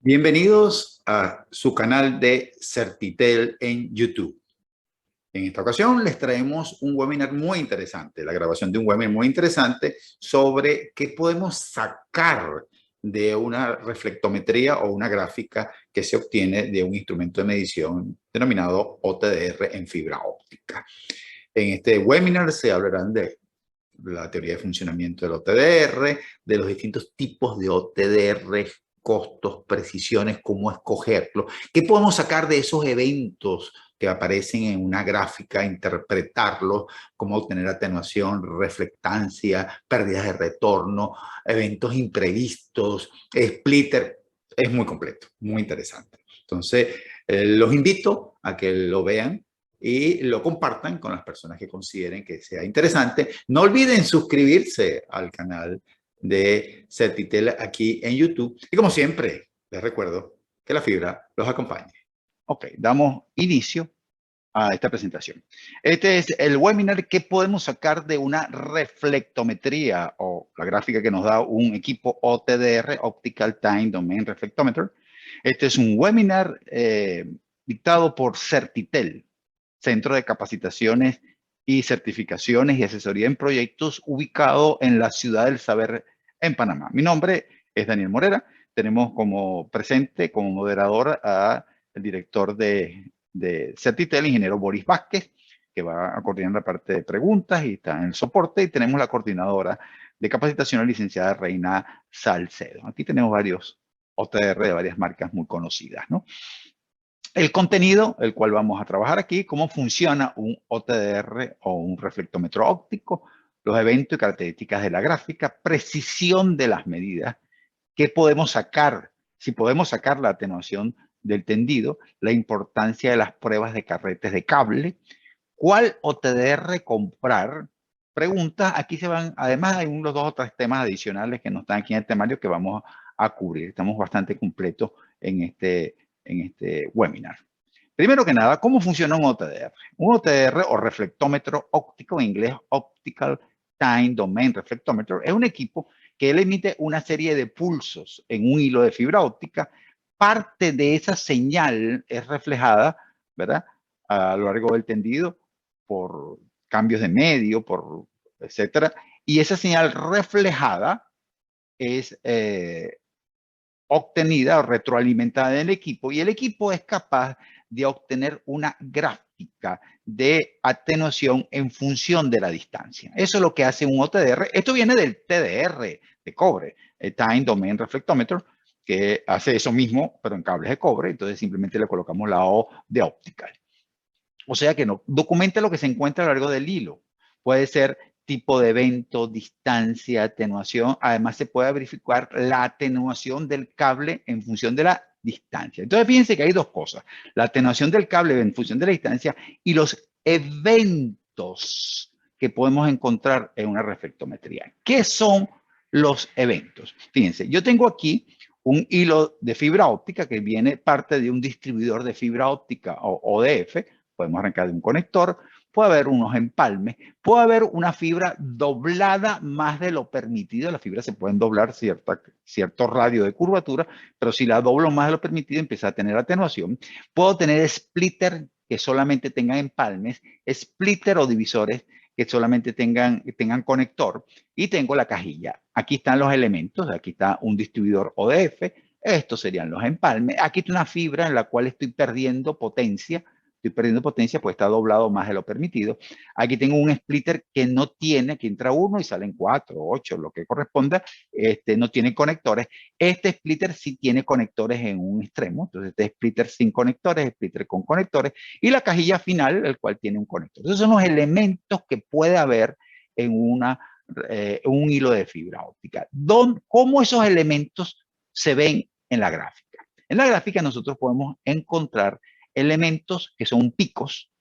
Bienvenidos a su canal de Certitel en YouTube. En esta ocasión les traemos un webinar muy interesante, la grabación de un webinar muy interesante sobre qué podemos sacar de una reflectometría o una gráfica que se obtiene de un instrumento de medición denominado OTDR en fibra óptica. En este webinar se hablarán de la teoría de funcionamiento del OTDR, de los distintos tipos de OTDR, costos, precisiones, cómo escogerlo, qué podemos sacar de esos eventos que aparecen en una gráfica, interpretarlos, cómo obtener atenuación, reflectancia, pérdidas de retorno, eventos imprevistos, splitter. Es muy completo, muy interesante. Entonces, los invito a que lo vean y lo compartan con las personas que consideren que sea interesante. No olviden suscribirse al canal de Certitel aquí en YouTube. Y como siempre, les recuerdo que la fibra los acompañe. Ok, damos inicio a esta presentación. Este es el webinar que podemos sacar de una reflectometría o la gráfica que nos da un equipo OTDR, Optical Time Domain Reflectometer. Este es un webinar dictado por Certitel, Centro de Capacitaciones y Certificaciones y Asesoría en Proyectos, ubicado en la Ciudad del Saber en Panamá. Mi nombre es Daniel Morera. Tenemos como presente, como moderador, al director de Certitel, ingeniero Boris Vázquez, que va a coordinar la parte de preguntas y está en el soporte. Y tenemos la coordinadora de capacitación, licenciada Reina Salcedo. Aquí tenemos varios OTR de varias marcas muy conocidas, ¿no? El contenido, el cual vamos a trabajar aquí, cómo funciona un OTDR o un reflectómetro óptico, los eventos y características de la gráfica, precisión de las medidas, qué podemos sacar, si podemos sacar la atenuación del tendido, la importancia de las pruebas de carretes de cable, cuál OTDR comprar, preguntas, aquí se van, además hay unos 2 o 3 temas adicionales que no están aquí en el temario que vamos a cubrir, estamos bastante completos en este webinar. Primero que nada, ¿cómo funciona un OTDR? Un OTDR o reflectómetro óptico, en inglés Optical Time Domain Reflectometer, es un equipo que él emite una serie de pulsos en un hilo de fibra óptica. Parte de esa señal es reflejada, ¿verdad?, a lo largo del tendido por cambios de medio, por etcétera. Y esa señal reflejada es obtenida o retroalimentada en el equipo, y el equipo es capaz de obtener una gráfica de atenuación en función de la distancia. Eso es lo que hace un OTDR. Esto viene del TDR de cobre, el Time Domain Reflectometer, que hace eso mismo, pero en cables de cobre. Entonces simplemente le colocamos la O de optical. O sea que no documenta lo que se encuentra a lo largo del hilo. Puede ser tipo de evento, distancia, atenuación. Además, se puede verificar la atenuación del cable en función de la distancia. Entonces, fíjense que hay 2 cosas. La atenuación del cable en función de la distancia y los eventos que podemos encontrar en una reflectometría. ¿Qué son los eventos? Fíjense, yo tengo aquí un hilo de fibra óptica que viene parte de un distribuidor de fibra óptica o ODF. Podemos arrancar de un conector, puede haber unos empalmes, puede haber una fibra doblada más de lo permitido. Las fibras se pueden doblar cierto radio de curvatura, pero si la doblo más de lo permitido, empieza a tener atenuación. Puedo tener splitter que solamente tengan empalmes, splitter o divisores que solamente tengan conector, y tengo la cajilla. Aquí están los elementos, aquí está un distribuidor ODF, estos serían los empalmes. Aquí está una fibra en la cual estoy perdiendo potencia porque está doblado más de lo permitido. Aquí tengo un splitter que no tiene, que entra uno y salen 4, 8, lo que corresponda. No tiene conectores. Este splitter sí tiene conectores en un extremo. Entonces, este splitter sin conectores, splitter con conectores. Y la cajilla final, el cual tiene un conector. Esos son los elementos que puede haber en un hilo de fibra óptica. ¿Cómo esos elementos se ven en la gráfica? En la gráfica nosotros podemos encontrar elementos que son picos,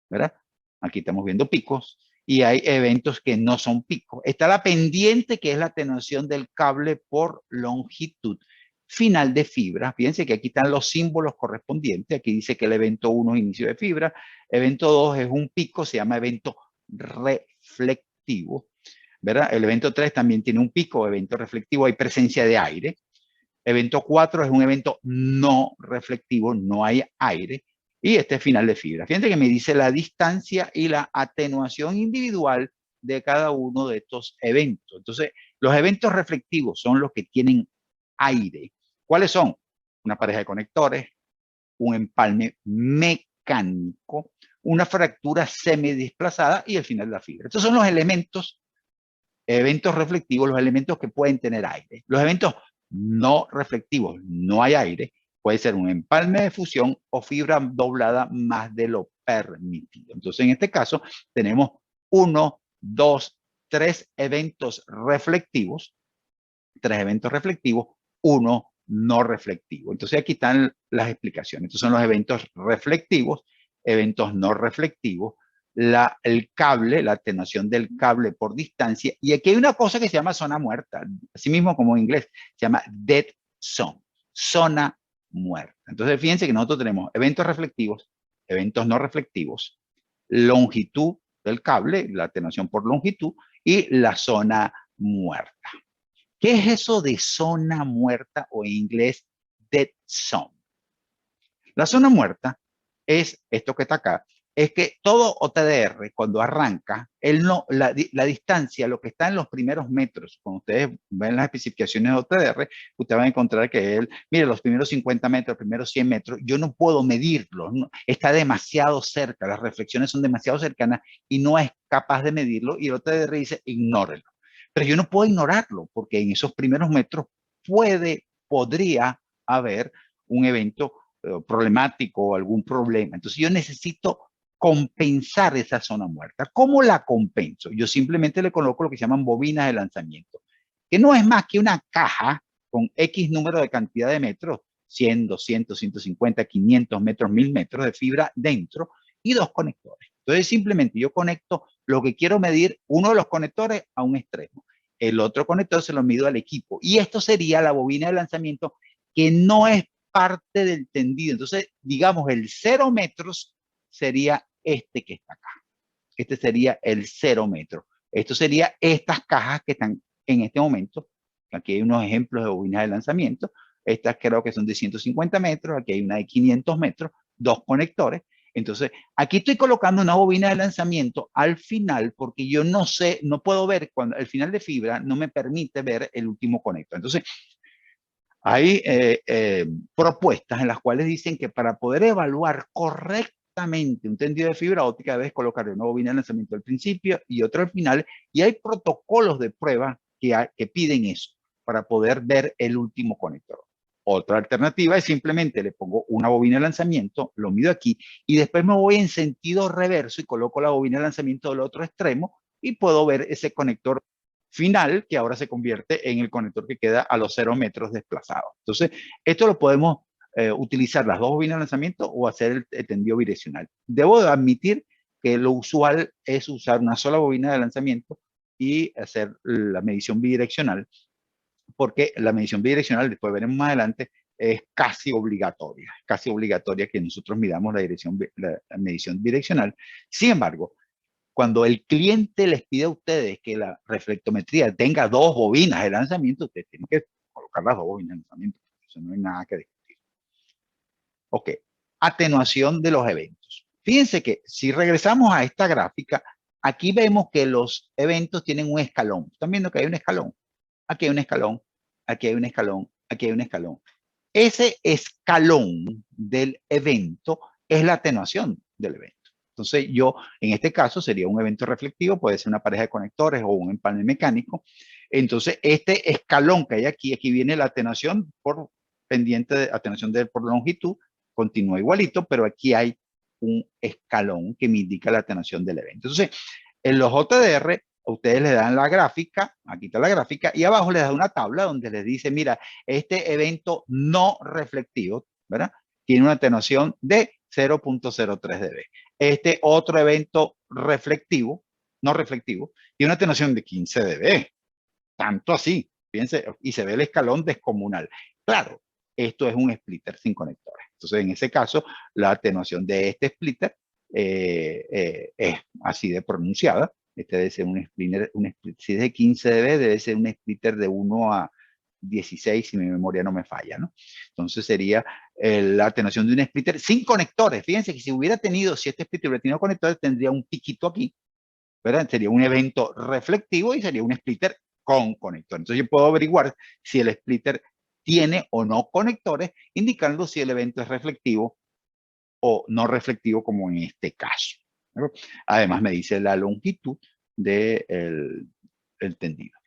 ¿verdad? Aquí estamos viendo picos, y hay eventos que no son picos. Está la pendiente, que es la atenuación del cable por longitud final de fibra. Fíjense que aquí están los símbolos correspondientes. Aquí dice que el evento 1 es inicio de fibra, evento 2 es un pico, se llama evento reflectivo, ¿verdad? El evento 3 también tiene un pico, evento reflectivo, hay presencia de aire. Evento 4 es un evento no reflectivo, no hay aire. Y este es final de fibra. Fíjense que me dice la distancia y la atenuación individual de cada uno de estos eventos. Entonces, los eventos reflectivos son los que tienen aire. ¿Cuáles son? Una pareja de conectores, un empalme mecánico, una fractura semidesplazada y el final de la fibra. Estos son los elementos, eventos reflectivos, los elementos que pueden tener aire. Los eventos no reflectivos, no hay aire, puede ser un empalme de fusión o fibra doblada más de lo permitido. Entonces, en este caso, tenemos 1, 2, 3 eventos reflectivos, 1 no reflectivo. Entonces, aquí están las explicaciones. Estos son los eventos reflectivos, eventos no reflectivos, el cable, la atenuación del cable por distancia. Y aquí hay una cosa que se llama zona muerta, así mismo como en inglés, se llama dead zone, zona muerta. Entonces, fíjense que nosotros tenemos eventos reflectivos, eventos no reflectivos, longitud del cable, la atenuación por longitud, y la zona muerta. ¿Qué es eso de zona muerta o en inglés dead zone? La zona muerta es esto que está acá, es que todo OTDR cuando arranca, la distancia, lo que está en los primeros metros, cuando ustedes ven las especificaciones de OTDR, ustedes van a encontrar que mire, los primeros 50 metros, los primeros 100 metros, yo no puedo medirlo, está demasiado cerca, las reflexiones son demasiado cercanas y no es capaz de medirlo y el OTDR dice, ignórelo. Pero yo no puedo ignorarlo porque en esos primeros metros podría haber un evento problemático o algún problema. Entonces yo necesito compensar esa zona muerta. ¿Cómo la compenso? Yo simplemente le coloco lo que se llaman bobinas de lanzamiento, que no es más que una caja con X número de cantidad de metros, 100, 200, 150, 500 metros, 1000 metros de fibra dentro y 2 conectores. Entonces simplemente yo conecto lo que quiero medir, uno de los conectores a un extremo, el otro conector se lo mido al equipo y esto sería la bobina de lanzamiento que no es parte del tendido. Entonces, digamos, el 0 metros sería este que está acá. Este sería el 0 metro. Esto sería estas cajas que están en este momento. Aquí hay unos ejemplos de bobinas de lanzamiento. Estas creo que son de 150 metros. Aquí hay una de 500 metros, 2 conectores. Entonces, aquí estoy colocando una bobina de lanzamiento al final porque yo no sé, no puedo ver cuando el final de fibra no me permite ver el último conector. Entonces, hay propuestas en las cuales dicen que para poder evaluar correctamente un tendido de fibra óptica debes colocar una bobina de lanzamiento al principio y otra al final, y hay protocolos de prueba que piden eso para poder ver el último conector. Otra alternativa es simplemente le pongo una bobina de lanzamiento, lo mido aquí y después me voy en sentido reverso y coloco la bobina de lanzamiento del otro extremo y puedo ver ese conector final que ahora se convierte en el conector que queda a los 0 metros desplazados. Entonces, esto lo podemos utilizar las dos bobinas de lanzamiento o hacer el tendido bidireccional. Debo admitir que lo usual es usar una sola bobina de lanzamiento y hacer la medición bidireccional, porque la medición bidireccional, después veremos más adelante, es casi obligatoria que nosotros midamos la medición bidireccional. Sin embargo, cuando el cliente les pide a ustedes que la reflectometría tenga 2 bobinas de lanzamiento, ustedes tienen que colocar las 2 bobinas de lanzamiento. Eso no hay nada que discutir. Ok, atenuación de los eventos. Fíjense que si regresamos a esta gráfica, aquí vemos que los eventos tienen un escalón. ¿Están viendo que hay un escalón? Aquí hay un escalón, aquí hay un escalón, aquí hay un escalón. Ese escalón del evento es la atenuación del evento. Entonces yo, en este caso, sería un evento reflectivo, puede ser una pareja de conectores o un empalme mecánico. Entonces, este escalón que hay aquí viene la atenuación por pendiente de atenuación por longitud, continúa igualito, pero aquí hay un escalón que me indica la atenuación del evento. Entonces, en los JDR, ustedes le dan la gráfica, aquí está la gráfica, y abajo les da una tabla donde les dice, mira, este evento no reflectivo, ¿verdad? Tiene una atenuación de 0.03 dB. Este otro evento reflectivo, no reflectivo, tiene una atenuación de 15 dB. Tanto así, fíjense, y se ve el escalón descomunal. Claro, esto es un splitter sin conectores. Entonces, en ese caso, la atenuación de este splitter es así de pronunciada. Este debe ser un splitter, si es de 15 dB, debe ser un splitter de 1 a 16, si mi memoria no me falla, ¿no? Entonces sería la atenuación de un splitter sin conectores. Fíjense que si este splitter hubiera tenido conectores, tendría un piquito aquí, ¿verdad? Sería un evento reflectivo y sería un splitter con conector. Entonces yo puedo averiguar si el splitter tiene o no conectores, indicando si el evento es reflectivo o no reflectivo, como en este caso. Además me dice la longitud del tendido.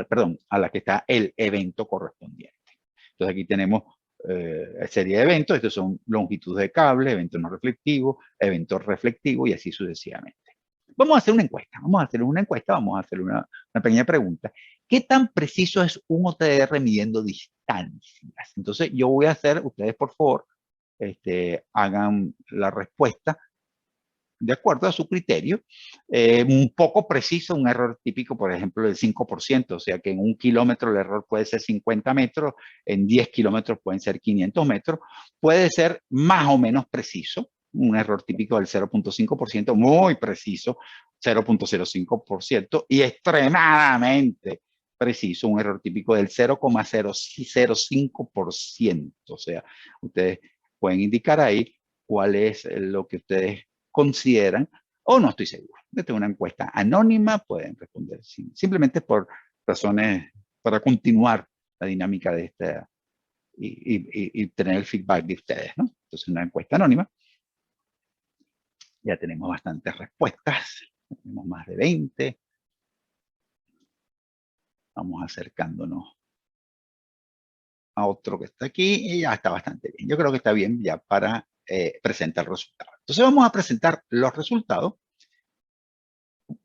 Perdón, a la que está el evento correspondiente. Entonces aquí tenemos serie de eventos. Estos son longitudes de cable, eventos no reflectivos, eventos reflectivos y así sucesivamente. Vamos a hacer una encuesta. Vamos a hacer una pequeña pregunta. ¿Qué tan preciso es un OTDR midiendo distancias? Entonces yo voy a hacer, ustedes por favor, hagan la respuesta de acuerdo a su criterio. Un poco preciso, un error típico, por ejemplo, del 5%, o sea que en 1 kilómetro el error puede ser 50 metros, en 10 kilómetros pueden ser 500 metros, puede ser más o menos preciso, un error típico del 0.5%, muy preciso, 0.05%, y extremadamente preciso, un error típico del 0.005%, o sea, ustedes pueden indicar ahí cuál es lo que ustedes consideran, o no estoy seguro. Esta es una encuesta anónima, pueden responder simplemente por razones para continuar la dinámica de esta y tener el feedback de ustedes, ¿no? Entonces, una encuesta anónima. Ya tenemos bastantes respuestas, tenemos más de 20. Vamos acercándonos a otro que está aquí y ya está bastante bien. Yo creo que está bien ya para presentar los resultados. Entonces vamos a presentar los resultados.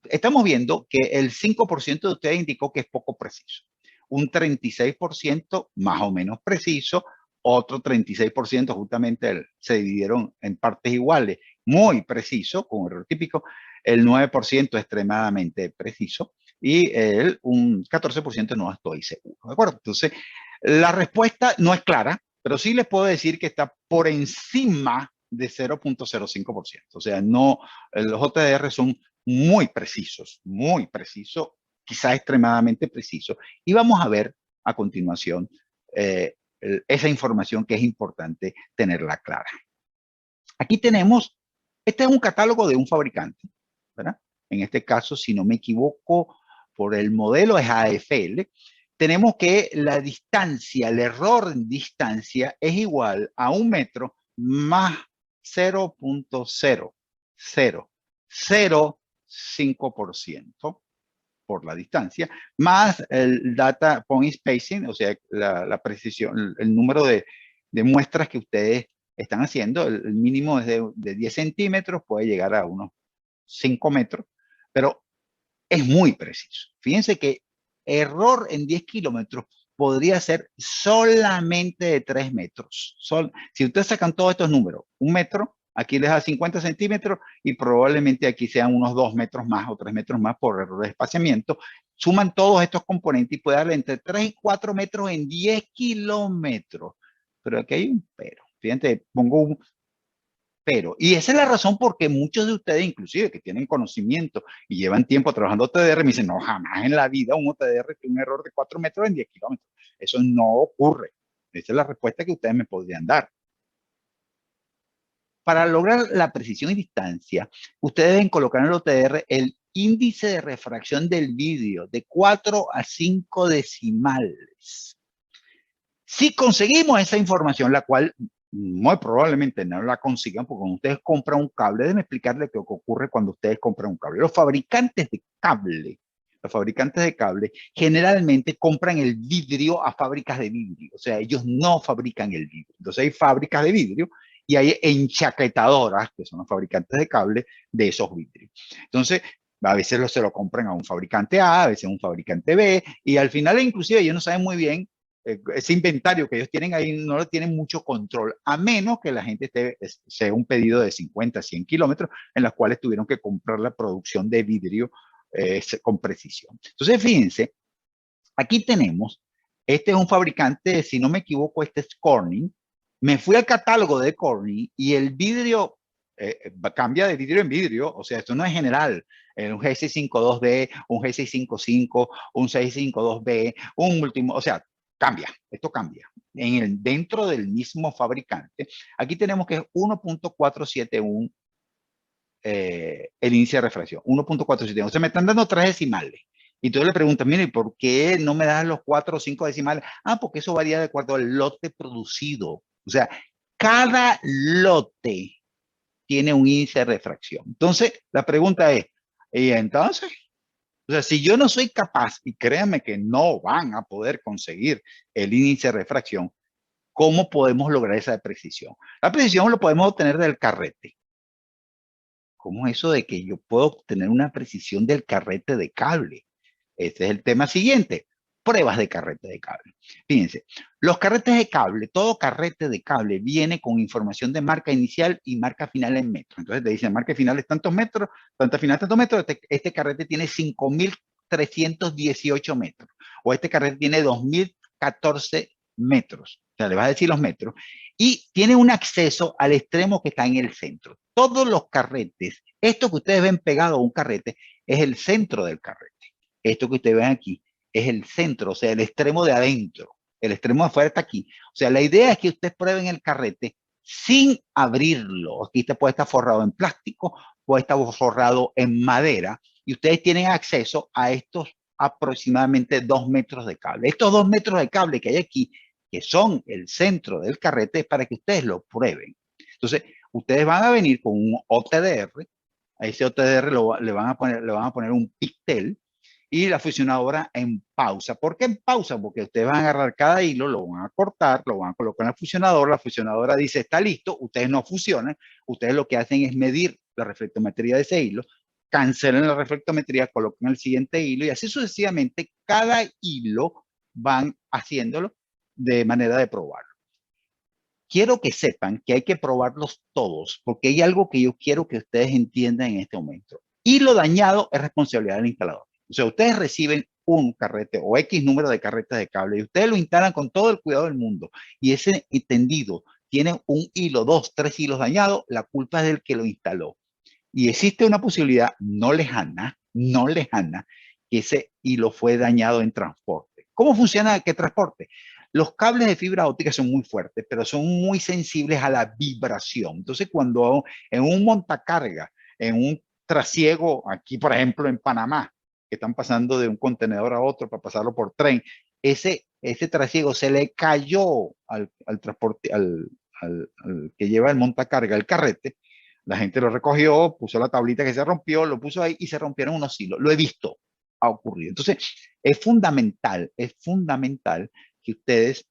Estamos viendo que el 5% de ustedes indicó que es poco preciso. Un 36% más o menos preciso. Otro 36% justamente se dividieron en partes iguales, muy preciso, con error típico. El 9% extremadamente preciso. Y un 14% no estoy seguro. ¿De acuerdo? Entonces, la respuesta no es clara, pero sí les puedo decir que está por encima de 0.05%. O sea, no, los OTDR son muy precisos, quizá extremadamente precisos. Y vamos a ver a continuación esa información que es importante tenerla clara. Aquí tenemos, este es un catálogo de un fabricante, ¿verdad? En este caso, si no me equivoco, por el modelo es AFL. Tenemos que la distancia, el error en distancia es igual a 1 metro más 0.00005% por la distancia, más el data point spacing, o sea, la precisión, el número de muestras que ustedes están haciendo. El mínimo es de 10 centímetros, puede llegar a unos 5 metros, pero es muy preciso. Fíjense que error en 10 kilómetros podría ser solamente de 3 metros. Si ustedes sacan todos estos números, 1 metro, aquí les da 50 centímetros y probablemente aquí sean unos 2 metros más o 3 metros más por error de espaciamiento. Suman todos estos componentes y puede darle entre 3 y 4 metros en 10 kilómetros. Pero aquí hay un pero. Fíjense, pongo un pero. Y esa es la razón por qué muchos de ustedes, inclusive que tienen conocimiento y llevan tiempo trabajando OTDR, me dicen, no, jamás en la vida un OTDR tiene un error de 4 metros en 10 kilómetros. Eso no ocurre. Esa es la respuesta que ustedes me podrían dar. Para lograr la precisión y distancia, ustedes deben colocar en el OTDR el índice de refracción del vídeo de 4 a 5 decimales. Si conseguimos esa información, la cual muy probablemente no la consigan, porque cuando ustedes compran un cable, deben explicarles qué ocurre cuando ustedes compran un cable. Los fabricantes de cable generalmente compran el vidrio a fábricas de vidrio. O sea, ellos no fabrican el vidrio. Entonces hay fábricas de vidrio y hay enchaquetadoras, que son los fabricantes de cable, de esos vidrios. Entonces, a veces se lo compran a un fabricante A, a veces a un fabricante B, y al final inclusive ellos no saben muy bien ese inventario que ellos tienen ahí, no lo tienen mucho control, a menos que la gente sea un pedido de 50, 100 kilómetros, en los cuales tuvieron que comprar la producción de vidrio con precisión. Entonces, fíjense, aquí tenemos, este es un fabricante, si no me equivoco, este es Corning. Me fui al catálogo de Corning y el vidrio cambia de vidrio en vidrio, o sea, esto no es general. Un G652D, un G655, un 652B, un último, o sea, cambia, esto cambia. Dentro del mismo fabricante, aquí tenemos que es 1.471 el índice de refracción, 1.471. O sea, me están dando 3 decimales. Y tú le preguntas, mire, ¿por qué no me das los 4 o 5 decimales? Ah, porque eso varía de acuerdo al lote producido. O sea, cada lote tiene un índice de refracción. Entonces, la pregunta es, ¿y entonces? O sea, si yo no soy capaz, y créanme que no van a poder conseguir el índice de refracción, ¿cómo podemos lograr esa precisión? La precisión lo podemos obtener del carrete. ¿Cómo es eso de que yo puedo obtener una precisión del carrete de cable? Este es el tema siguiente. Pruebas de carrete de cable. Fíjense, los carretes de cable, todo carrete de cable viene con información de marca inicial y marca final en metros. Entonces te dicen, marca final es tantos metros, marca final tantos metros. Este carrete tiene 5.318 metros. O este carrete tiene 2.014 metros. O sea, le vas a decir los metros. Y tiene un acceso al extremo que está en el centro. Todos los carretes, esto que ustedes ven pegado a un carrete, es el centro del carrete. Esto que ustedes ven aquí es el centro, o sea, el extremo de adentro. El extremo de afuera está aquí. O sea, la idea es que ustedes prueben el carrete sin abrirlo. Aquí puede estar forrado en plástico, puede estar forrado en madera, y ustedes tienen acceso a estos aproximadamente 2 metros de cable. Estos 2 metros de cable que hay aquí, que son el centro del carrete, es para que ustedes lo prueben. Entonces, ustedes van a venir con un OTDR, a ese OTDR le van a poner un pictel, y la fusionadora en pausa. ¿Por qué en pausa? Porque ustedes van a agarrar cada hilo, lo van a cortar, lo van a colocar en la fusionadora dice está listo, ustedes no fusionan, ustedes lo que hacen es medir la reflectometría de ese hilo, cancelan la reflectometría, colocan el siguiente hilo y así sucesivamente cada hilo van haciéndolo de manera de probarlo. Quiero que sepan que hay que probarlos todos, porque hay algo que yo quiero que ustedes entiendan en este momento. Hilo dañado es responsabilidad del instalador. O sea, ustedes reciben un carrete o X número de carretas de cable y ustedes lo instalan con todo el cuidado del mundo y ese tendido tiene un hilo, 2, 3 hilos dañados, la culpa es del que lo instaló. Y existe una posibilidad no lejana, que ese hilo fue dañado en transporte. ¿Cómo funciona qué transporte? Los cables de fibra óptica son muy fuertes, pero son muy sensibles a la vibración. Entonces, cuando en un montacarga, en un trasiego, aquí por ejemplo en Panamá, que están pasando de un contenedor a otro para pasarlo por tren, ese trasiego se le cayó al transporte, al que lleva el montacarga, el carrete. La gente lo recogió, puso la tablita que se rompió, lo puso ahí y se rompieron unos hilos. Lo he visto, ha ocurrido. Entonces, es fundamental que ustedes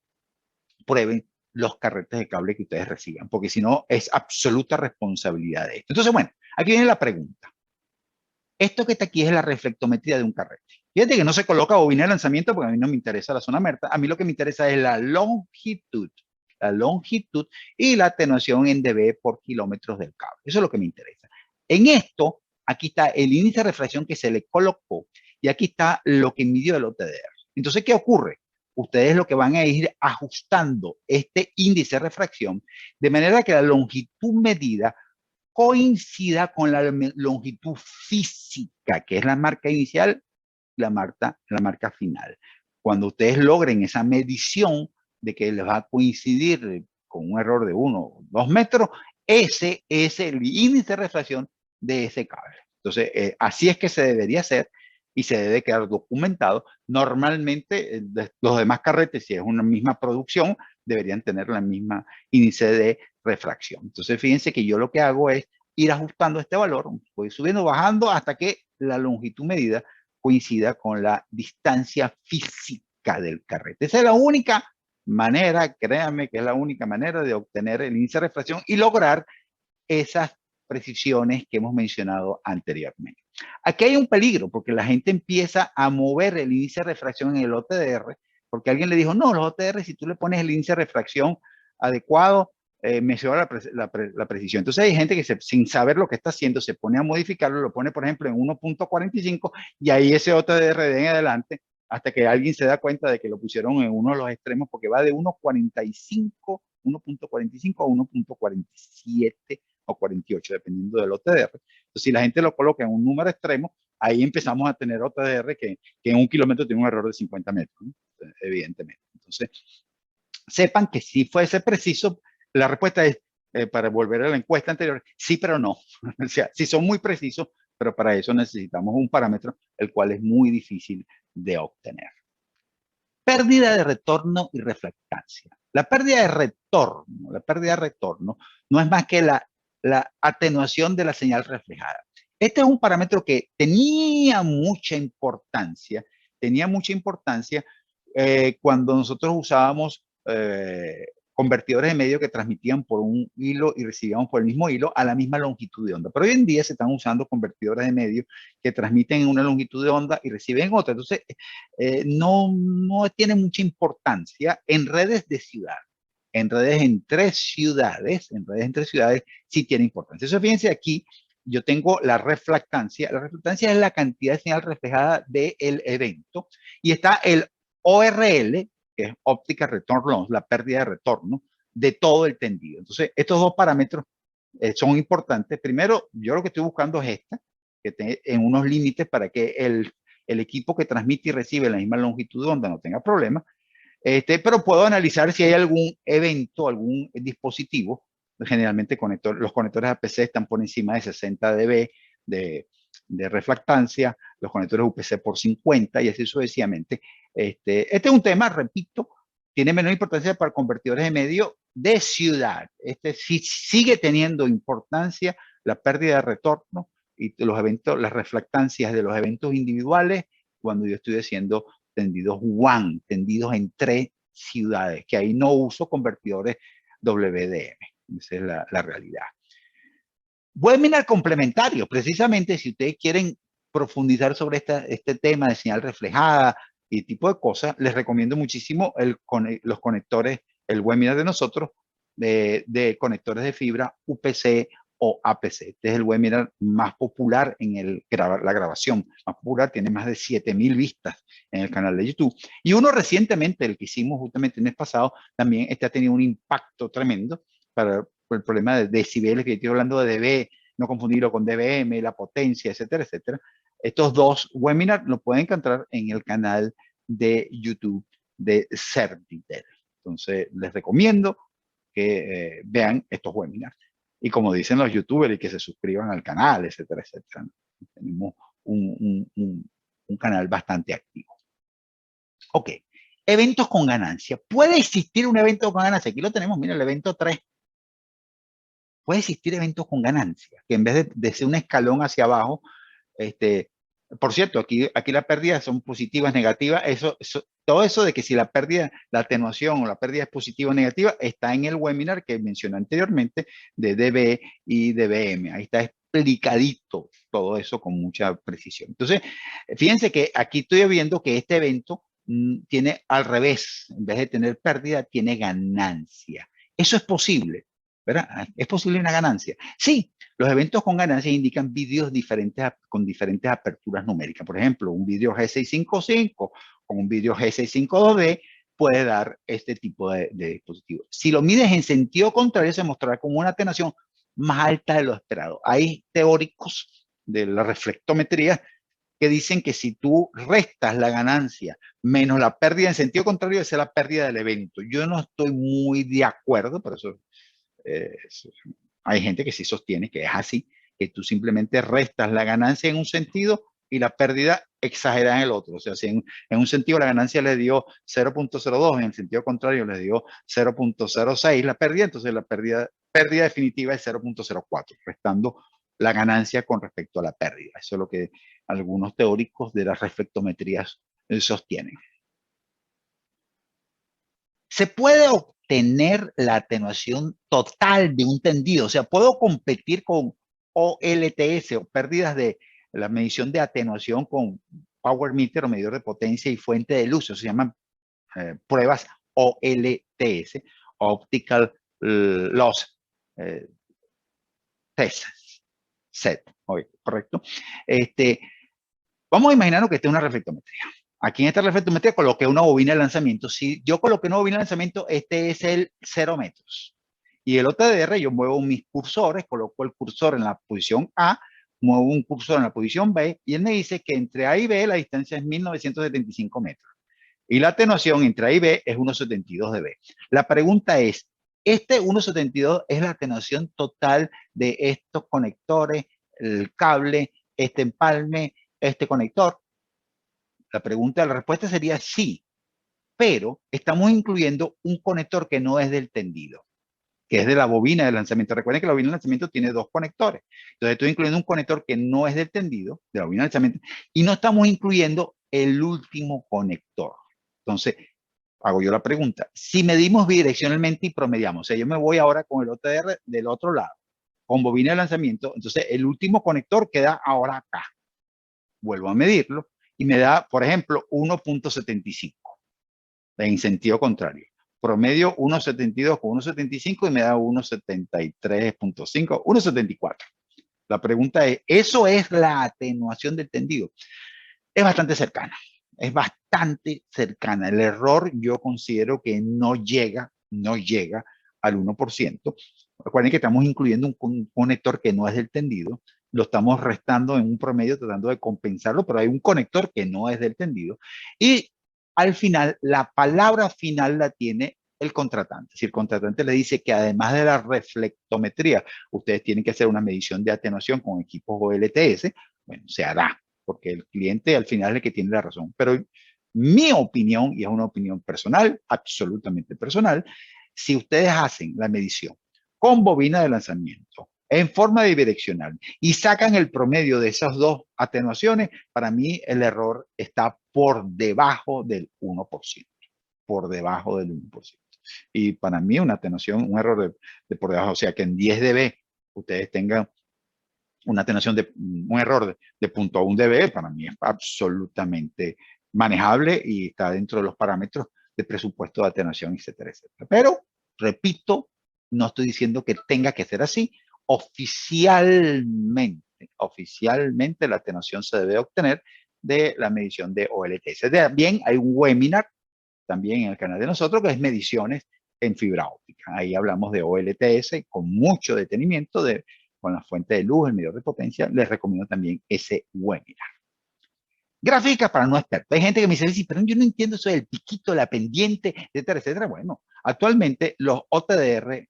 prueben los carretes de cable que ustedes reciban, porque si no, es absoluta responsabilidad de esto. Entonces, bueno, aquí viene la pregunta. Esto que está aquí es la reflectometría de un carrete. Fíjate que no se coloca bobina de lanzamiento porque a mí no me interesa la zona muerta. A mí lo que me interesa es la longitud y la atenuación en dB por kilómetros del cable. Eso es lo que me interesa. En esto, aquí está el índice de refracción que se le colocó y aquí está lo que midió el OTDR. Entonces, ¿qué ocurre? Ustedes lo que van a ir ajustando este índice de refracción de manera que la longitud medida coincida con la longitud física, que es la marca inicial, la marca final. Cuando ustedes logren esa medición de que les va a coincidir con un error de 1 o 2 metros, ese es el índice de refracción de ese cable. Entonces, así es que se debería hacer y se debe quedar documentado. Normalmente, los demás carretes, si es una misma producción, deberían tener la misma índice de refracción. Entonces, fíjense que yo lo que hago es ir ajustando este valor, voy subiendo, bajando hasta que la longitud medida coincida con la distancia física del carrete. Esa es la única manera, créanme que es la única manera de obtener el índice de refracción y lograr esas precisiones que hemos mencionado anteriormente. Aquí hay un peligro porque la gente empieza a mover el índice de refracción en el OTDR porque alguien le dijo, no, los OTDR si tú le pones el índice de refracción adecuado, mejora la precisión. Entonces hay gente que sin saber lo que está haciendo se pone a modificarlo, lo pone por ejemplo en 1.45 y ahí ese OTDR de en adelante hasta que alguien se da cuenta de que lo pusieron en uno de los extremos porque va de 1.45 a 1.47 o 48, dependiendo del OTDR. Entonces, si la gente lo coloca en un número extremo, ahí empezamos a tener OTDR que en 1 kilómetro tiene un error de 50 metros, ¿no? Evidentemente. Entonces, sepan que si fuese preciso, la respuesta es, para volver a la encuesta anterior, sí, pero no. O sea, sí son muy precisos, pero para eso necesitamos un parámetro el cual es muy difícil de obtener. Pérdida de retorno y reflectancia. La pérdida de retorno no es más que la atenuación de la señal reflejada. Este es un parámetro que tenía mucha importancia cuando nosotros usábamos convertidores de medio que transmitían por un hilo y recibíamos por el mismo hilo a la misma longitud de onda. Pero hoy en día se están usando convertidores de medio que transmiten en una longitud de onda y reciben otra. Entonces, no tiene mucha importancia en redes de ciudad. En redes entre ciudades, sí tiene importancia. Eso, fíjense aquí, yo tengo la reflectancia. La reflectancia es la cantidad de señal reflejada del evento. Y está el ORL, que es óptica return loss, la pérdida de retorno de todo el tendido. Entonces, estos dos parámetros son importantes. Primero, yo lo que estoy buscando es esta, que esté en unos límites para que el equipo que transmite y recibe la misma longitud de onda no tenga problemas. Pero puedo analizar si hay algún evento, algún dispositivo. Generalmente los conectores APC están por encima de 60 dB de reflectancia, los conectores UPC por 50 y así sucesivamente. Este es un tema, repito, tiene menor importancia para convertidores de medio de ciudad. Sí sigue teniendo importancia la pérdida de retorno y las reflectancias de los eventos individuales cuando yo estoy haciendo tendidos WAN, tendidos entre ciudades, que ahí no uso convertidores WDM. Esa es la realidad. Webinar complementario, precisamente si ustedes quieren profundizar sobre este tema de señal reflejada y tipo de cosas, les recomiendo muchísimo los conectores, el webinar de nosotros de conectores de fibra UPC o APC. Este es el webinar más popular en la grabación, más popular, tiene más de 7,000 vistas en el canal de YouTube. Y uno recientemente, el que hicimos justamente el mes pasado, también ha tenido un impacto tremendo para el problema de decibeles, que estoy hablando de dB, no confundirlo con dBm, la potencia, etcétera, etcétera. Estos dos webinars los pueden encontrar en el canal de YouTube de Certitel. Entonces, les recomiendo que vean estos webinars. Y como dicen los youtubers, y que se suscriban al canal, etcétera, etcétera. Tenemos un canal bastante activo. Ok. Eventos con ganancia. ¿Puede existir un evento con ganancia? Aquí lo tenemos, mira, el evento 3. Puede existir eventos con ganancia, que en vez de ser un escalón hacia abajo, por cierto, aquí las pérdidas son positivas, negativas, todo eso de que si la pérdida, la atenuación o la pérdida es positiva o negativa, está en el webinar que mencioné anteriormente de dB y dBm. Ahí está explicadito todo eso con mucha precisión. Entonces, fíjense que aquí estoy viendo que este evento tiene al revés, en vez de tener pérdida, tiene ganancia. Eso es posible, ¿verdad? ¿Es posible una ganancia? Sí, los eventos con ganancia indican vídeos con diferentes aperturas numéricas. Por ejemplo, un vídeo G655 con un vídeo G652D puede dar este tipo de dispositivo. Si lo mides en sentido contrario, se mostrará como una atenuación más alta de lo esperado. Hay teóricos de la reflectometría que dicen que si tú restas la ganancia menos la pérdida en sentido contrario, esa es la pérdida del evento. Yo no estoy muy de acuerdo, pero eso hay gente que sí sostiene que es así, que tú simplemente restas la ganancia en un sentido y la pérdida exagerada en el otro. O sea, si en un sentido la ganancia le dio 0.02, en el sentido contrario le dio 0.06 la pérdida, entonces la pérdida definitiva es 0.04, restando la ganancia con respecto a la pérdida. Eso es lo que algunos teóricos de las reflectometrías sostienen. Se puede obtener la atenuación total de un tendido. O sea, puedo competir con OLTS o pérdidas de la medición de atenuación con power meter o medidor de potencia y fuente de luz. Eso se llaman pruebas OLTS, Optical Loss Test Set. ¿Correcto? Vamos a imaginarnos que esta es una reflectometría. Aquí en esta reflectometría coloqué una bobina de lanzamiento. Si yo coloqué una bobina de lanzamiento, este es el 0 metros. Y el OTDR, yo muevo mis cursores, coloco el cursor en la posición A, muevo un cursor en la posición B, y él me dice que entre A y B la distancia es 1975 metros. Y la atenuación entre A y B es 1,72 dB. La pregunta es, ¿este 1,72 es la atenuación total de estos conectores, el cable, este empalme, este conector? La respuesta sería sí, pero estamos incluyendo un conector que no es del tendido, que es de la bobina de lanzamiento. Recuerden que la bobina de lanzamiento tiene dos conectores. Entonces estoy incluyendo un conector que no es del tendido, de la bobina de lanzamiento, y no estamos incluyendo el último conector. Entonces, hago yo la pregunta. Si medimos bidireccionalmente y promediamos, o sea, yo me voy ahora con el OTR del otro lado, con bobina de lanzamiento, entonces el último conector queda ahora acá. Vuelvo a medirlo y me da, por ejemplo, 1,75 en sentido contrario. Promedio 1,72 con 1,75 y me da 1,73.5, 1,74. La pregunta es, ¿eso es la atenuación del tendido? Es bastante cercana. Es bastante cercana. El error yo considero que no llega al 1%. Recuerden que estamos incluyendo un conector que no es del tendido. Lo estamos restando en un promedio tratando de compensarlo, pero hay un conector que no es del tendido. Y al final, la palabra final la tiene el contratante. Si el contratante le dice que además de la reflectometría, ustedes tienen que hacer una medición de atenuación con equipos OLTS, bueno, se hará, porque el cliente al final es el que tiene la razón. Pero mi opinión, y es una opinión personal, absolutamente personal, si ustedes hacen la medición con bobina de lanzamiento, en forma bidireccional, y sacan el promedio de esas dos atenuaciones, para mí el error está por debajo del 1%. Por debajo del 1%. Y para mí una atenuación, un error de por debajo, o sea que en 10 dB ustedes tengan una atenuación de un error de 0,1 dB, para mí es absolutamente manejable y está dentro de los parámetros de presupuesto de atenuación, etcétera, etcétera. Pero, repito, no estoy diciendo que tenga que ser así. Oficialmente la atenuación se debe obtener de la medición de OLTS. También hay un webinar también en el canal de nosotros que es mediciones en fibra óptica. Ahí hablamos de OLTS con mucho detenimiento con la fuente de luz, el medidor de potencia. Les recomiendo también ese webinar. Gráfica para no expertos. Hay gente que me dice, sí, pero yo no entiendo eso del piquito, la pendiente, etcétera, etcétera. Bueno, actualmente los OTDR,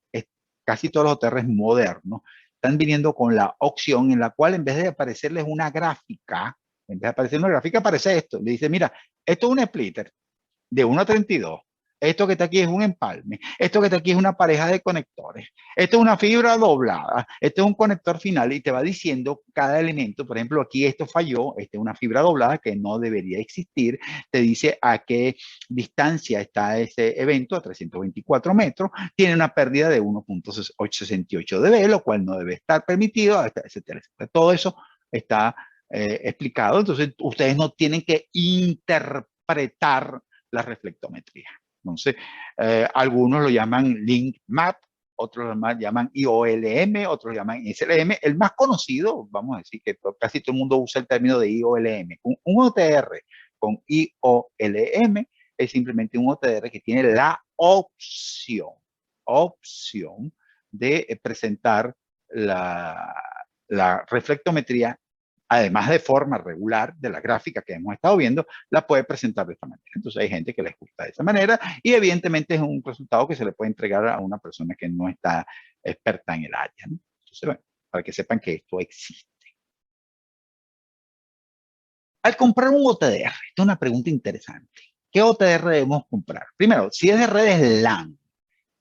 casi todos los OTDR modernos, están viniendo con la opción en la cual en vez de aparecerles una gráfica, aparece esto. Le dice, mira, esto es un splitter de 1,32. Esto que está aquí es un empalme. Esto que está aquí es una pareja de conectores. Esto es una fibra doblada. Esto es un conector final y te va diciendo cada elemento. Por ejemplo, aquí esto falló. Esta es una fibra doblada que no debería existir. Te dice a qué distancia está ese evento, a 324 metros. Tiene una pérdida de 1,868 dB, lo cual no debe estar permitido, etcétera, etcétera. Todo eso está explicado. Entonces, ustedes no tienen que interpretar la reflectometría. Entonces, algunos lo llaman link map, otros lo llaman IOLM, otros lo llaman SLM. El más conocido, vamos a decir que casi todo el mundo usa el término de IOLM. Un OTR con IOLM es simplemente un OTR que tiene la opción de presentar la reflectometría, además de forma regular de la gráfica que hemos estado viendo, la puede presentar de esta manera. Entonces hay gente que les gusta de esa manera y evidentemente es un resultado que se le puede entregar a una persona que no está experta en el área, ¿no? Entonces, bueno, para que sepan que esto existe. Al comprar un OTDR, esta es una pregunta interesante. ¿Qué OTDR debemos comprar? Primero, si es de redes LAN,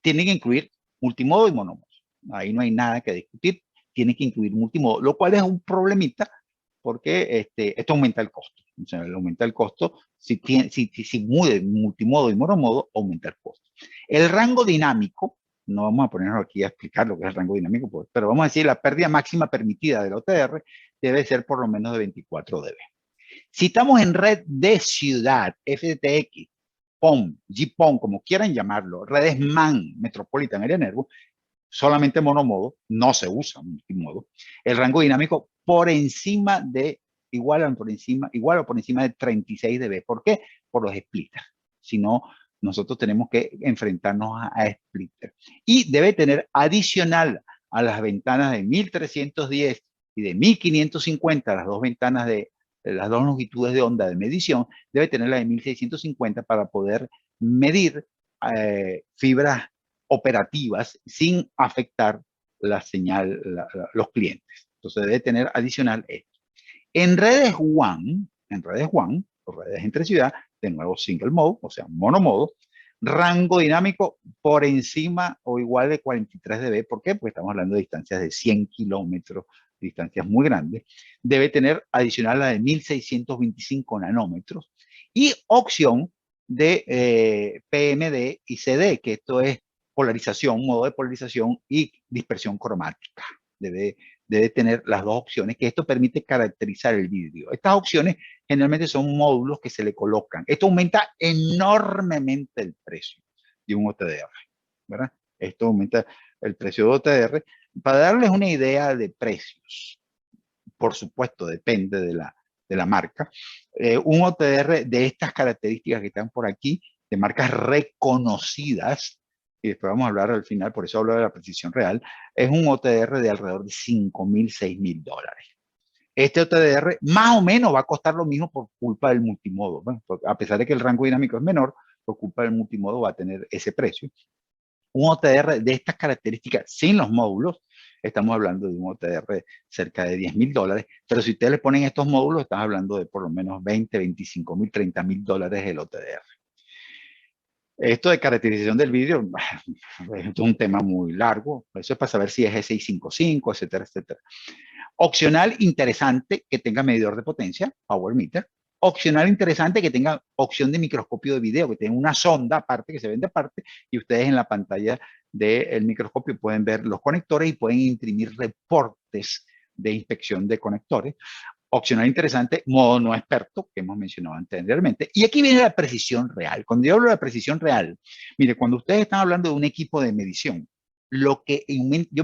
tiene que incluir multimodo y monomodo. Ahí no hay nada que discutir. Tiene que incluir multimodo, lo cual es un problemita porque esto aumenta el costo. O sea, aumenta el costo. Si mude multimodo y monomodo, aumenta el costo. El rango dinámico, no vamos a ponernos aquí a explicar lo que es el rango dinámico, pero vamos a decir la pérdida máxima permitida del OTR debe ser por lo menos de 24 dB. Si estamos en red de ciudad, FTTX, PON, GPON, como quieran llamarlo, redes MAN, Metropolitan Area Network, solamente monomodo, no se usa multimodo. El rango dinámico por encima de, igual o por encima de 36 dB. ¿Por qué? Por los splitters. Si no, nosotros tenemos que enfrentarnos a splitter. Y debe tener adicional a las ventanas de 1310 y de 1550, las dos ventanas de las dos longitudes de onda de medición, debe tener la de 1650 para poder medir fibras operativas sin afectar la señal, los clientes. Entonces debe tener adicional esto. En redes WAN, o redes entre ciudad, de nuevo single mode, o sea, monomodo, rango dinámico por encima o igual de 43 dB. ¿Por qué? Porque estamos hablando de distancias de 100 kilómetros, distancias muy grandes. Debe tener adicional la de 1625 nanómetros y opción de PMD y CD, que esto es polarización, modo de polarización y dispersión cromática. Debe tener las dos opciones, que esto permite caracterizar el vidrio. Estas opciones generalmente son módulos que se le colocan. Esto aumenta enormemente el precio de un OTDR, ¿verdad? Esto aumenta el precio de OTDR. Para darles una idea de precios, por supuesto, depende de la marca. Un OTDR de estas características que están por aquí, de marcas reconocidas, y después vamos a hablar al final, por eso hablo de la precisión real, es un OTDR de alrededor de $5,000, $6,000. Este OTDR más o menos va a costar lo mismo por culpa del multimodo. Bueno, a pesar de que el rango dinámico es menor, por culpa del multimodo va a tener ese precio. Un OTDR de estas características sin los módulos, estamos hablando de un OTDR cerca de $10,000, pero si ustedes le ponen estos módulos, estamos hablando de por lo menos 20, 25,000, $30,000 el OTDR. Esto de caracterización del vídeo es un tema muy largo. Eso es para saber si es E655, etcétera, etcétera. Opcional interesante que tenga medidor de potencia, power meter. Opcional interesante que tenga opción de microscopio de video, que tenga una sonda aparte, que se vende aparte, y ustedes en la pantalla del microscopio pueden ver los conectores y pueden imprimir reportes de inspección de conectores. Opcional interesante, modo no experto, que hemos mencionado anteriormente. Y aquí viene la precisión real. Cuando yo hablo de precisión real, mire, cuando ustedes están hablando de un equipo de medición, yo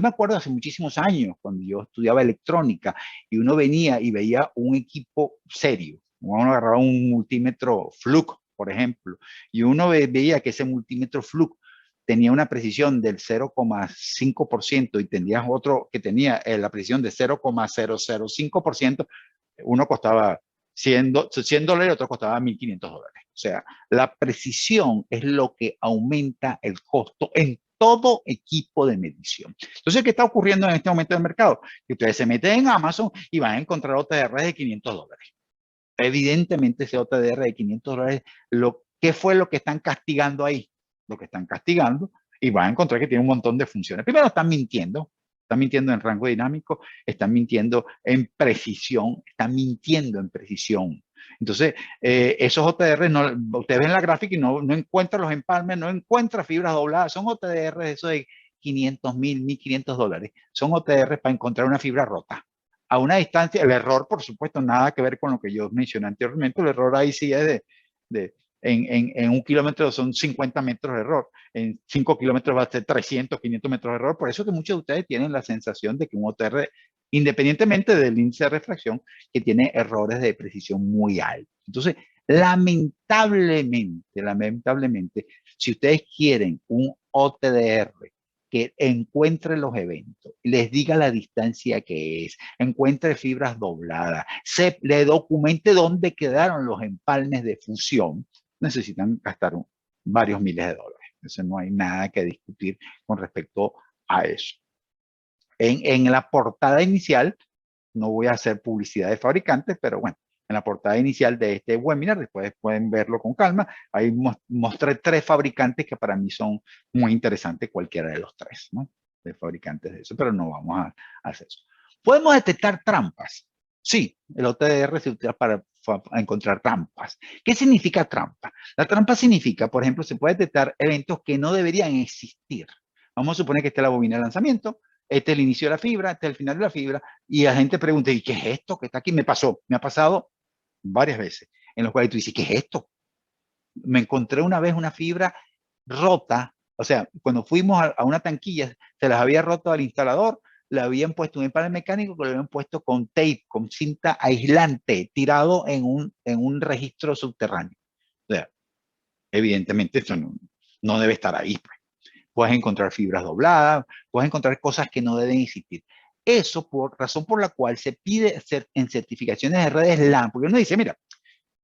me acuerdo hace muchísimos años, cuando yo estudiaba electrónica, y uno venía y veía un equipo serio. Uno agarraba un multímetro Fluke, por ejemplo, y uno veía que ese multímetro Fluke tenía una precisión del 0,5% y tenías otro que tenía la precisión de 0,005%, uno costaba $100 y otro costaba $1,500. O sea, la precisión es lo que aumenta el costo en todo equipo de medición. Entonces, ¿qué está ocurriendo en este momento del mercado? Que ustedes se meten en Amazon y van a encontrar OTDR de $500. Evidentemente, ese OTDR de $500, ¿qué fue lo que están castigando ahí? Lo que están castigando, y van a encontrar que tiene un montón de funciones. Primero, están mintiendo en rango dinámico, están mintiendo en precisión, están mintiendo en precisión. Entonces, esos OTDR, ustedes ven la gráfica y no encuentran los empalmes, no encuentran fibras dobladas, son OTDR eso de $500,000, $1,500. Son OTDR para encontrar una fibra rota. A una distancia, el error, por supuesto, nada que ver con lo que yo mencioné anteriormente, el error ahí sí es en 1 kilómetro son 50 metros de error, en 5 kilómetros va a ser 300, 500 metros de error. Por eso que muchos de ustedes tienen la sensación de que un OTR, independientemente del índice de refracción, que tiene errores de precisión muy altos. Entonces, lamentablemente, si ustedes quieren un OTDR que encuentre los eventos, les diga la distancia que es, encuentre fibras dobladas, le documente dónde quedaron los empalmes de fusión, necesitan gastar varios miles de dólares. Entonces no hay nada que discutir con respecto a eso. En la portada inicial, no voy a hacer publicidad de fabricantes, pero bueno, en la portada inicial de este webinar, después pueden verlo con calma, ahí mostré 3 fabricantes que para mí son muy interesantes, cualquiera de los 3, ¿no? De fabricantes de eso, pero no vamos a hacer eso. ¿Podemos detectar trampas? Sí, el OTDR se utiliza para encontrar trampas. ¿Qué significa trampa? La trampa significa, por ejemplo, se puede detectar eventos que no deberían existir. Vamos a suponer que esta es la bobina de lanzamiento, este es el inicio de la fibra, este es el final de la fibra, y la gente pregunta, ¿y qué es esto que está aquí? Me ha pasado varias veces, en los cuales tú dices, ¿qué es esto? Me encontré una vez una fibra rota, o sea, cuando fuimos a una tanquilla, se las había roto al instalador, le habían puesto un empalme mecánico que lo habían puesto con tape, con cinta aislante, tirado en un registro subterráneo. O sea, Evidentemente, esto no debe estar ahí, pues. Puedes encontrar fibras dobladas, puedes encontrar cosas que no deben existir. Eso por razón por la cual se pide en certificaciones de redes LAN, porque uno dice, mira,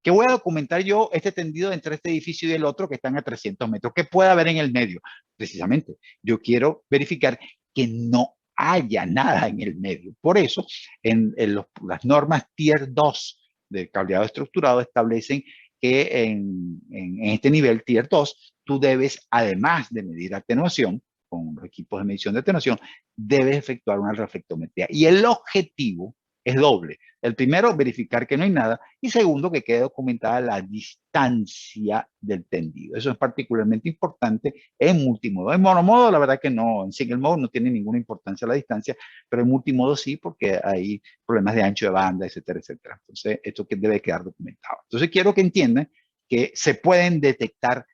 ¿qué voy a documentar yo este tendido entre este edificio y el otro que están a 300 metros? ¿Qué puede haber en el medio? Precisamente, yo quiero verificar que no haya nada en el medio. Por eso, las normas Tier 2 del cableado estructurado establecen que en este nivel Tier 2, tú debes, además de medir atenuación, con los equipos de medición de atenuación, debes efectuar una reflectometría. Y el objetivo es doble. El primero, verificar que no hay nada. Y segundo, que quede documentada la distancia del tendido. Eso es particularmente importante en multimodo. En monomodo, la verdad que no. En single mode no tiene ninguna importancia la distancia, pero en multimodo sí, porque hay problemas de ancho de banda, etcétera, etcétera. Entonces, esto que debe quedar documentado. Entonces, quiero que entiendan que se pueden detectar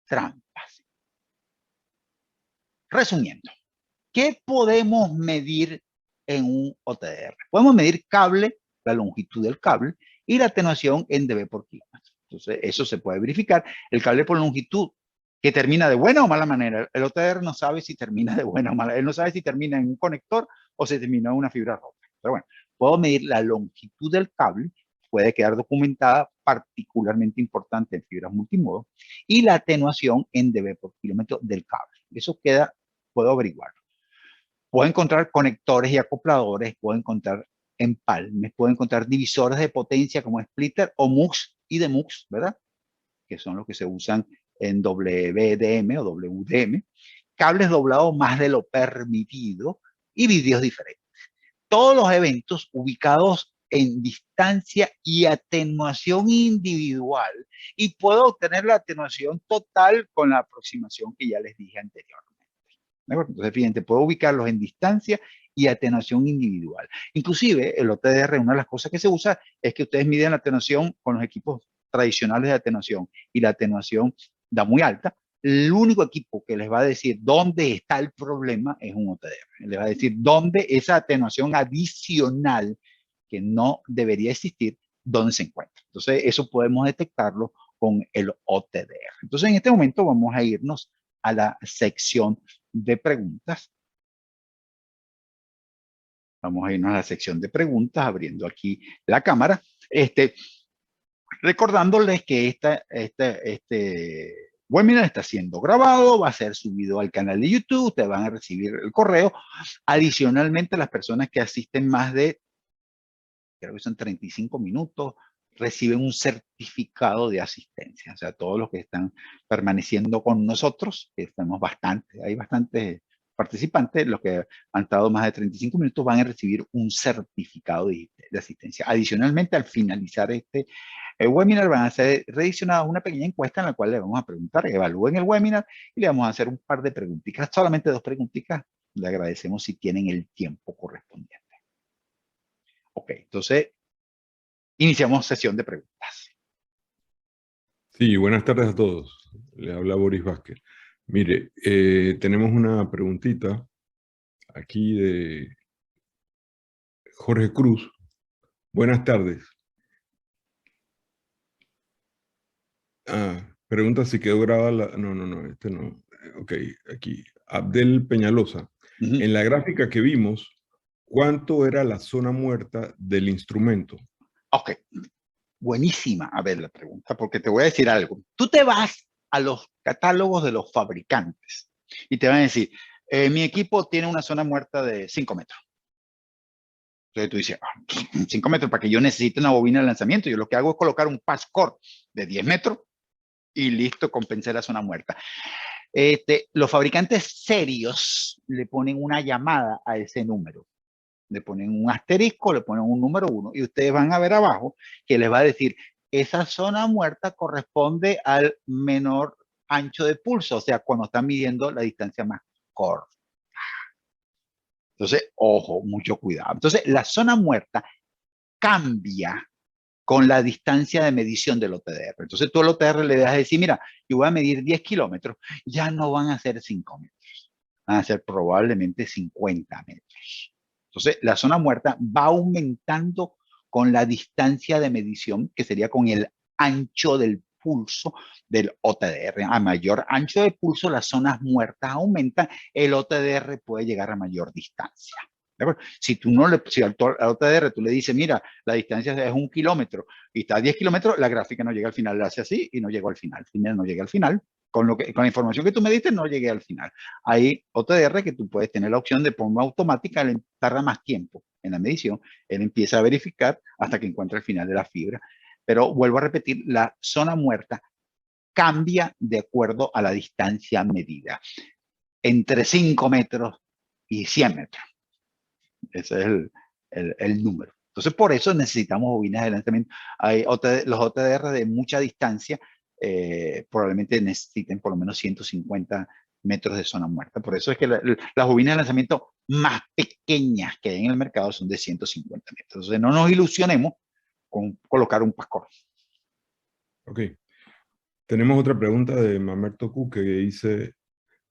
trampas. Resumiendo, ¿qué podemos medir en un OTDR? Podemos medir cable, la longitud del cable y la atenuación en dB por kilómetro. Entonces, eso se puede verificar. El cable por longitud que termina de buena o mala manera. El OTDR no sabe si termina de buena o mala. Él no sabe si termina en un conector o si termina en una fibra rota. Pero bueno, puedo medir la longitud del cable, puede quedar documentada, particularmente importante en fibras multimodo, y la atenuación en dB por kilómetro del cable. Eso queda, puedo averiguar. Puedo encontrar conectores y acopladores, puedo encontrar empalmes, puedo encontrar divisores de potencia como splitter o MUX y DeMUX, ¿verdad? Que son los que se usan en WDM o WDM, cables doblados más de lo permitido y vídeos diferentes. Todos los eventos ubicados en distancia y atenuación individual, y puedo obtener la atenuación total con la aproximación que ya les dije anteriormente. Entonces, fíjense, puedo ubicarlos en distancia y atenuación individual. Inclusive, el OTDR, una de las cosas que se usa es que ustedes miden la atenuación con los equipos tradicionales de atenuación y la atenuación da muy alta. El único equipo que les va a decir dónde está el problema es un OTDR. Les va a decir dónde esa atenuación adicional que no debería existir, dónde se encuentra. Entonces, eso podemos detectarlo con el OTDR. Entonces, en este momento vamos a irnos a la sección de preguntas. Vamos a irnos a la sección de preguntas, abriendo aquí la cámara. Recordándoles que este webinar está siendo grabado, va a ser subido al canal de YouTube, ustedes van a recibir el correo. Adicionalmente, las personas que asisten más de, creo que son 35 minutos, reciben un certificado de asistencia. O sea, todos los que están permaneciendo con nosotros, que estamos bastante, hay bastantes participantes, los que han estado más de 35 minutos van a recibir un certificado de asistencia. Adicionalmente, al finalizar este webinar, van a ser redireccionados una pequeña encuesta en la cual le vamos a preguntar, evalúen el webinar y le vamos a hacer un par de preguntitas, solamente 2 preguntitas. Le agradecemos si tienen el tiempo correspondiente. Ok, entonces iniciamos sesión de preguntas. Sí, buenas tardes a todos. Le habla Boris Vázquez. Mire, tenemos una preguntita aquí de Jorge Cruz. Buenas tardes. Pregunta si quedó grabada la... No, este no. Ok, aquí. Abdel Peñalosa. En la gráfica que vimos, ¿cuánto era la zona muerta del instrumento? Ok, buenísima. A ver la pregunta, porque te voy a decir algo. Tú te vas a los catálogos de los fabricantes y te van a decir, mi equipo tiene una zona muerta de 5 metros. Entonces tú dices, 5 metros para que yo necesite una bobina de lanzamiento. Yo lo que hago es colocar un pascore de 10 metros y listo, compensé la zona muerta. Los fabricantes serios le ponen una llamada a ese número. Le ponen un asterisco, le ponen un número 1 y ustedes van a ver abajo que les va a decir, esa zona muerta corresponde al menor ancho de pulso, o sea, cuando están midiendo la distancia más corta. Entonces, ojo, mucho cuidado. Entonces, la zona muerta cambia con la distancia de medición del OTDR. Entonces, tú al OTDR le vas a decir, mira, yo voy a medir 10 kilómetros, ya no van a ser 5 metros, van a ser probablemente 50 metros. Entonces, la zona muerta va aumentando con la distancia de medición, que sería con el ancho del pulso del OTDR. A mayor ancho de pulso, las zonas muertas aumentan, el OTDR puede llegar a mayor distancia. ¿De acuerdo? Si tú no le, si al OTDR tú le dices, mira, la distancia es 1 kilómetro y está a 10 kilómetros, la gráfica no llega al final, la hace así y no llegó al final. No llega al final. Con la información que tú me diste, no llegué al final. Hay OTDR que tú puedes tener la opción de forma automática, él tarda más tiempo en la medición, él empieza a verificar hasta que encuentra el final de la fibra. Pero vuelvo a repetir, la zona muerta cambia de acuerdo a la distancia medida, entre 5 metros y 100 metros. Ese es el número. Entonces, por eso necesitamos bobinas de lanzamiento. Hay los OTDR de mucha distancia probablemente necesiten por lo menos 150 metros de zona muerta. Por eso es que las bobinas de lanzamiento más pequeñas que hay en el mercado son de 150 metros. Entonces, no nos ilusionemos con colocar un pascor. Ok. Tenemos otra pregunta de Mamerto Q que dice,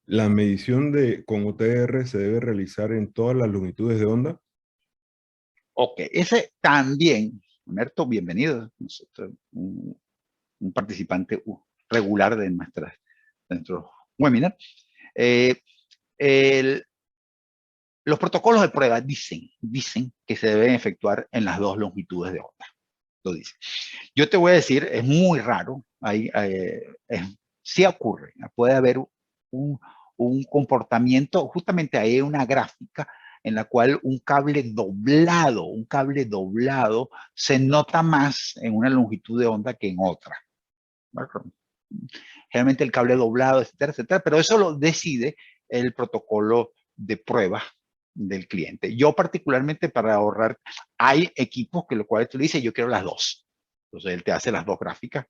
¿la medición con OTR se debe realizar en todas las longitudes de onda? Ok, ese también, Mamerto, bienvenido. Nosotros, un participante regular de nuestro webinar. Los protocolos de prueba dicen que se deben efectuar en las 2 longitudes de onda. Lo dice. Yo te voy a decir, es muy raro, sí ocurre, puede haber un comportamiento, justamente hay una gráfica en la cual un cable doblado se nota más en una longitud de onda que en otra. Generalmente el cable doblado, etcétera, etcétera, pero eso lo decide el protocolo de prueba del cliente. Yo particularmente para ahorrar, hay equipos que lo cual tú le dices, yo quiero las 2. Entonces él te hace las 2 gráficas.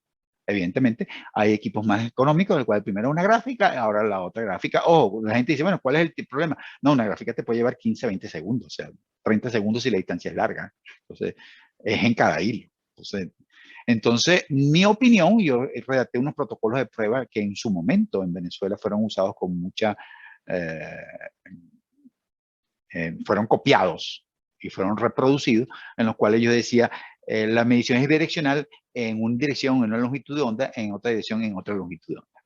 Evidentemente, hay equipos más económicos, el cual primero una gráfica, ahora la otra gráfica. O la gente dice, bueno, ¿cuál es el problema? No, una gráfica te puede llevar 15, 20 segundos, o sea, 30 segundos si la distancia es larga. Entonces, es en cada hilo. Entonces, mi opinión, yo redacté unos protocolos de prueba que en su momento en Venezuela fueron usados con mucha, fueron copiados y fueron reproducidos, en los cuales yo decía, la medición es bidireccional en una dirección, en una longitud de onda, en otra dirección, en otra longitud de onda.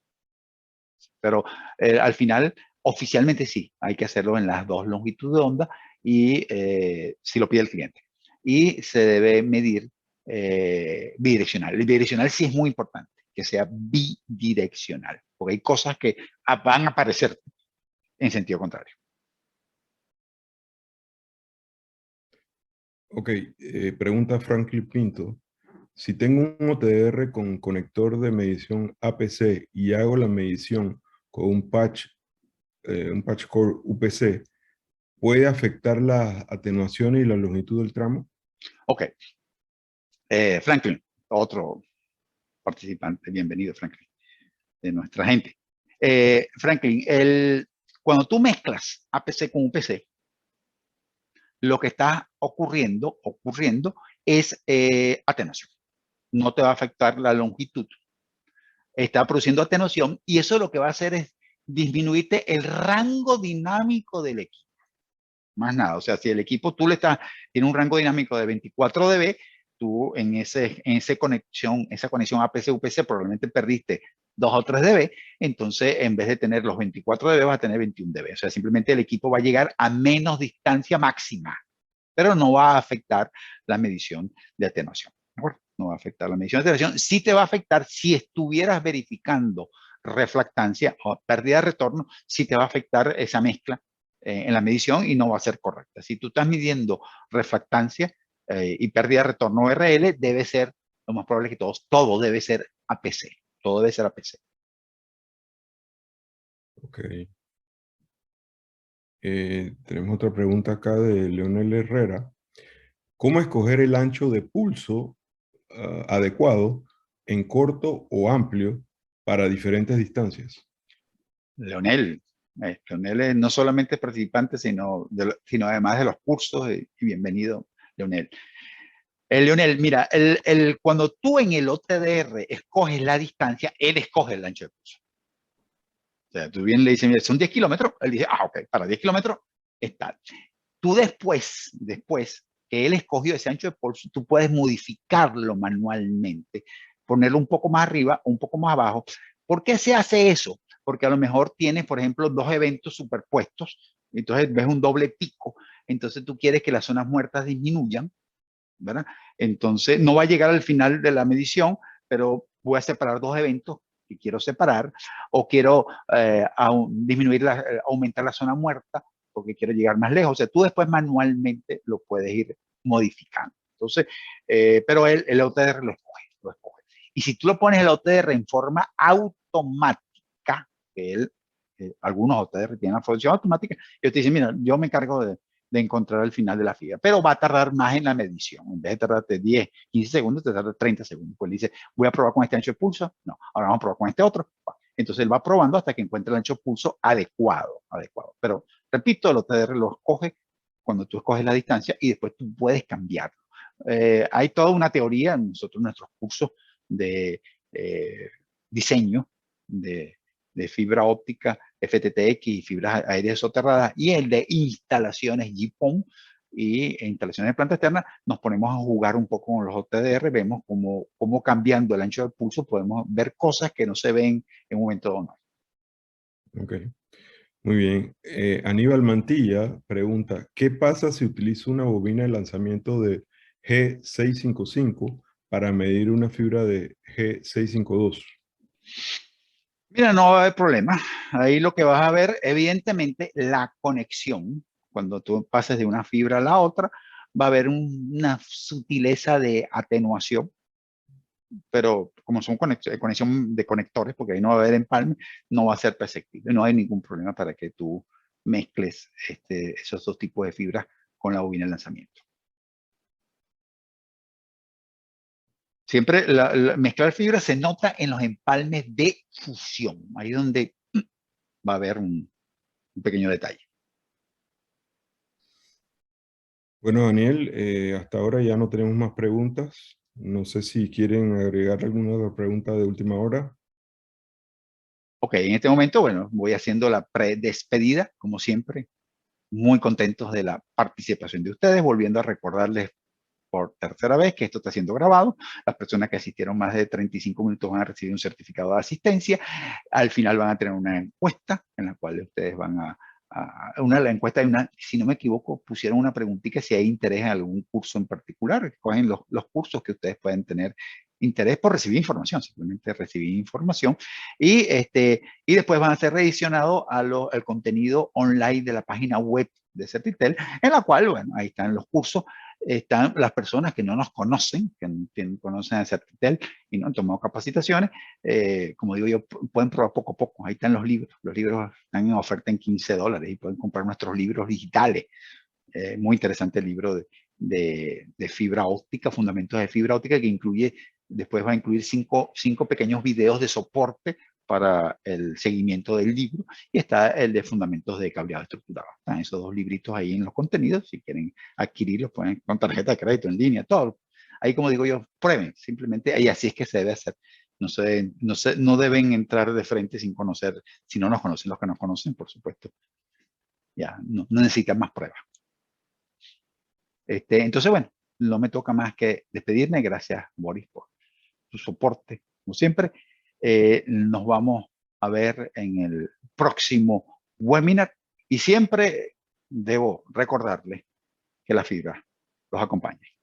Pero al final, oficialmente sí, hay que hacerlo en las 2 longitudes de onda y si lo pide el cliente. Y se debe medir bidireccional. El bidireccional sí es muy importante, que sea bidireccional, porque hay cosas que van a aparecer en sentido contrario. Ok, pregunta Franklin Pinto. Si tengo un OTR con conector de medición APC y hago la medición con un patch core UPC, ¿puede afectar la atenuación y la longitud del tramo? Ok. Franklin, otro participante, bienvenido Franklin, de nuestra gente. Franklin, cuando tú mezclas APC con UPC, lo que está ocurriendo es atenuación. No te va a afectar la longitud. Está produciendo atenuación y eso lo que va a hacer es disminuirte el rango dinámico del equipo. Más nada, o sea, si el equipo tiene un rango dinámico de 24 dB, tú en esa conexión APC-UPC probablemente perdiste 2 o 3 dB, entonces en vez de tener los 24 dB vas a tener 21 dB. O sea, simplemente el equipo va a llegar a menos distancia máxima, pero no va a afectar la medición de atenuación. ¿De acuerdo? No va a afectar la medición de atenuación. Sí te va a afectar si estuvieras verificando refractancia o pérdida de retorno, sí te va a afectar esa mezcla en la medición y no va a ser correcta. Si tú estás midiendo refractancia y pérdida de retorno RL, debe ser, lo más probable es que todo debe ser APC. Todo debe ser APC. Ok. Tenemos otra pregunta acá de Leonel Herrera. ¿Cómo escoger el ancho de pulso adecuado en corto o amplio para diferentes distancias? Leonel es no solamente participante, sino además de los cursos, y bienvenido, Leonel. Leonel, mira, cuando tú en el OTDR escoges la distancia, él escoge el ancho de pulso. O sea, tú bien le dices, mira, son 10 kilómetros, él dice, ok, para 10 kilómetros está. Tú después que él escogió ese ancho de pulso, tú puedes modificarlo manualmente ponerlo un poco más arriba, un poco más abajo. ¿Por qué se hace eso? Porque a lo mejor tienes, por ejemplo, dos eventos superpuestos, entonces ves un doble pico, entonces tú quieres que las zonas muertas disminuyan, ¿verdad? Entonces no va a llegar al final de la medición, pero voy a separar dos eventos que quiero separar, o quiero disminuir, aumentar la zona muerta, porque quiero llegar más lejos. O sea, tú después manualmente lo puedes ir modificando. Entonces, pero el OTR lo escoge. Y si tú lo pones el OTR en forma automática, que algunos OTR tienen la función automática, ellos te dicen, mira, yo me encargo de encontrar el final de la fibra, pero va a tardar más en la medición. En vez de tardarte 10, 15 segundos, te tarda 30 segundos. Pues dice, voy a probar con este ancho de pulso. No, ahora vamos a probar con este otro. Entonces él va probando hasta que encuentre el ancho de pulso adecuado. Pero, repito, el OTR lo escoge cuando tú escoges la distancia y después tú puedes cambiarlo. Hay toda una teoría en nuestros cursos de diseño de fibra óptica, FTTX y fibras aéreas soterradas, y el de instalaciones GPON y instalaciones de planta externa, nos ponemos a jugar un poco con los OTDR, vemos cómo cambiando el ancho del pulso podemos ver cosas que no se ven en un momento dado. Ok, muy bien. Aníbal Mantilla pregunta, ¿qué pasa si utilizo una bobina de lanzamiento de G655 para medir una fibra de G652? Mira, no va a haber problema. Ahí lo que vas a ver, evidentemente, la conexión. Cuando tú pases de una fibra a la otra, va a haber una sutileza de atenuación. Pero como son conexión de conectores, porque ahí no va a haber empalme, no va a ser perceptible. No hay ningún problema para que tú mezcles esos dos tipos de fibras con la bobina de lanzamiento. Siempre mezclar fibras se nota en los empalmes de fusión. Ahí es donde va a haber un pequeño detalle. Bueno, Daniel, hasta ahora ya no tenemos más preguntas. No sé si quieren agregar alguna otra pregunta de última hora. Ok, en este momento, bueno, voy haciendo la predespedida, como siempre. Muy contentos de la participación de ustedes, volviendo a recordarles por tercera vez que esto está siendo grabado. Las personas que asistieron más de 35 minutos van a recibir un certificado de asistencia. Al final van a tener una encuesta en la cual ustedes van la encuesta, si no me equivoco, pusieron una preguntita si hay interés en algún curso en particular. Cogen los cursos que ustedes pueden tener interés por recibir información, simplemente recibir información. Y después van a ser reedicionados al contenido online de la página web de Certitel, en la cual, bueno, ahí están los cursos. Están las personas que no nos conocen, que no conocen a Certitel y no han tomado capacitaciones, como digo yo, pueden probar poco a poco. Ahí están los libros están en oferta en $15 y pueden comprar nuestros libros digitales. Muy interesante el libro de fibra óptica, fundamentos de fibra óptica, que después va a incluir cinco pequeños videos de soporte para el seguimiento del libro, y está el de fundamentos de cableado estructurado. Están esos dos libritos ahí en los contenidos. Si quieren adquirirlos, pueden con tarjeta de crédito en línea, todo. Ahí, como digo yo, prueben, simplemente, y así es que se debe hacer. No deben entrar de frente sin conocer, si no nos conocen. Los que nos conocen, por supuesto, ya no necesitan más pruebas. Entonces, bueno, no me toca más que despedirme. Gracias, Boris, por su soporte, como siempre. Nos vamos a ver en el próximo webinar, y siempre debo recordarles que la fibra los acompañe.